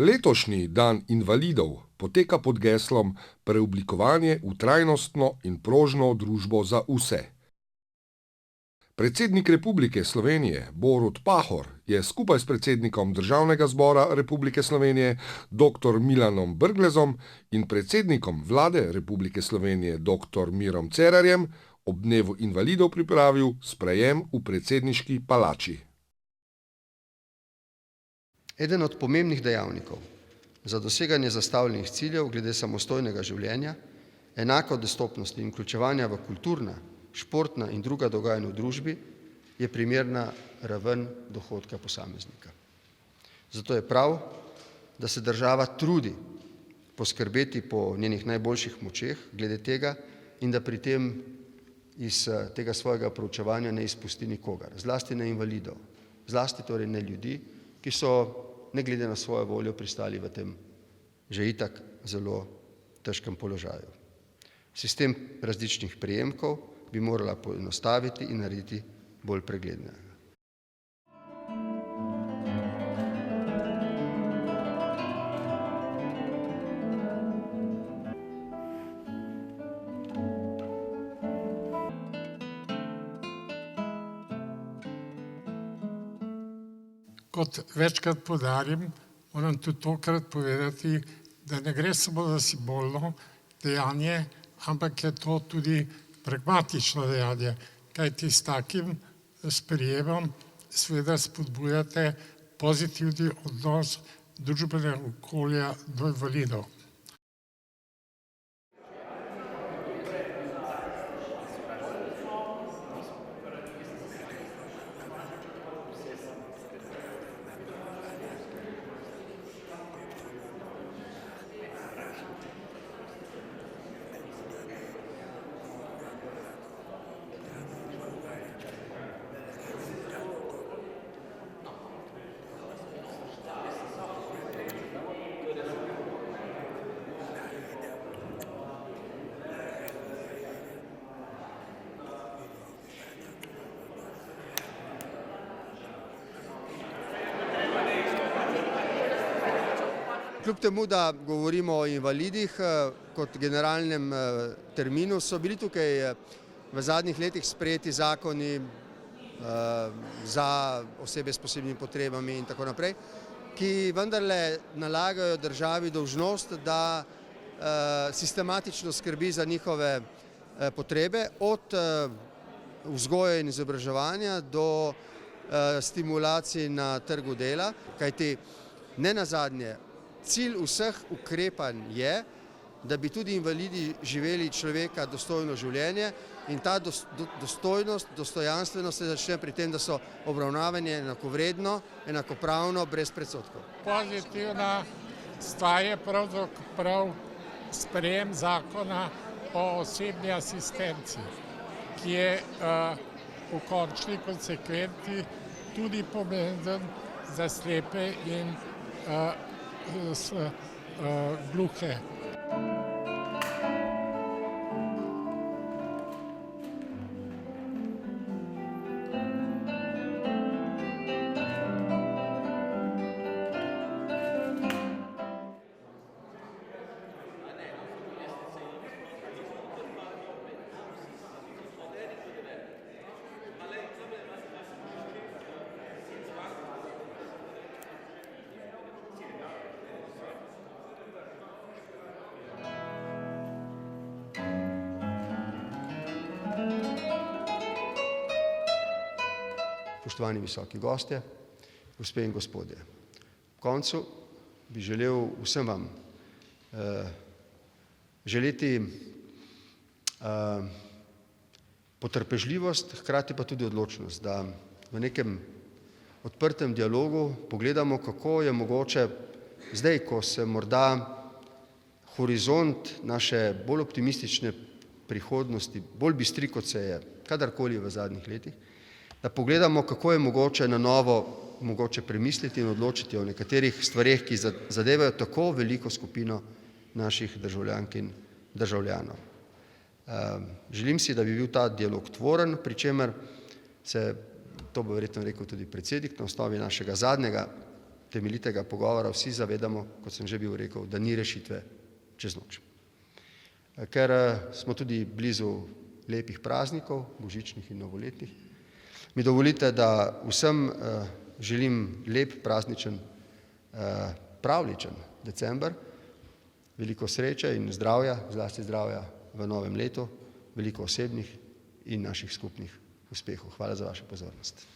Letošnji dan invalidov poteka pod geslom Preoblikovanje v trajnostno in prožno družbo za vse. Predsednik Republike Slovenije Borut Pahor je skupaj s predsednikom Državnega zbora Republike Slovenije dr. Milanom Brglezom in predsednikom Vlade Republike Slovenije dr. Mirom Cerarjem ob dnevu invalidov pripravil sprejem v predsedniški palači. Eden od pomembnih dejavnikov za doseganje zastavljenih ciljev glede samostojnega življenja, enako dostopnosti in vključevanja v kulturna, športna in druga dogajanja v družbi je primerna raven dohodka posameznika. Zato je prav, da se država trudi poskrbeti po njenih najboljših močeh glede tega in da pri tem iz tega svojega proučevanja ne izpusti nikogar, zlasti ne invalidov, zlasti torej ne ljudi, ki so ne glede na svojo voljo pristali v tem že itak zelo težkem položaju. Sistem različnih prejemkov bi morala poenostaviti in narediti bolj preglednega. Kot večkrat poudarjam, moram tudi tokrat povedati, da ne gre samo za simbolno dejanje, ampak je to tudi pragmatično dejanje, kajti s takim sprejemom seveda spodbujate pozitivni odnos družbenega okolja do invalidov. Kljub temu, da govorimo o invalidih kot generalnem terminu, so bili tukaj v zadnjih letih sprejeti zakoni za osebe s posebnimi potrebami in tako naprej, ki vendarle nalagajo državi dolžnost, da sistematično skrbi za njihove potrebe, od vzgoje in izobraževanja do stimulacij na trgu dela, kajti nenazadnje cilj vseh ukrepanj je, da bi tudi invalidi živeli človeka dostojno življenje in ta dostojnost, dostojanstvenost se začne pri tem, da so obravnavani enakovredno, enakopravno, brez predsodkov. Pozitivna stvar je pravzaprav sprejem zakona o osebni asistenci, ki je v končni konsekvenci tudi pomemben za slepe in gluhe. Spoštovani visoki gostje, gospe in gospodje. V koncu bi želel vsem vam želeti potrpežljivost, hkrati pa tudi odločnost, da v nekem odprtem dialogu pogledamo, kako je mogoče zdaj, ko se morda horizont naše bolj optimistične prihodnosti bolj bistri, kot se je kadarkoli v zadnjih letih, da pogledamo, kako je mogoče na novo mogoče premisliti in odločiti o nekaterih stvareh, ki zadevajo tako veliko skupino naših državljank in državljanov. Želim si, da bi bil ta dialog tvoren, pri čemer se, to bo verjetno rekel tudi predsednik, na osnovi našega zadnjega temeljitega pogovora vsi zavedamo, kot sem že bil rekel, da ni rešitve čez noč. Ker smo tudi blizu lepih praznikov, božičnih in novoletnih, mi dovolite, da vsem želim lep prazničen, pravličen december, veliko sreče in zdravja, zlasti zdravja v novem letu, veliko osebnih in naših skupnih uspehov. Hvala za vašo pozornost.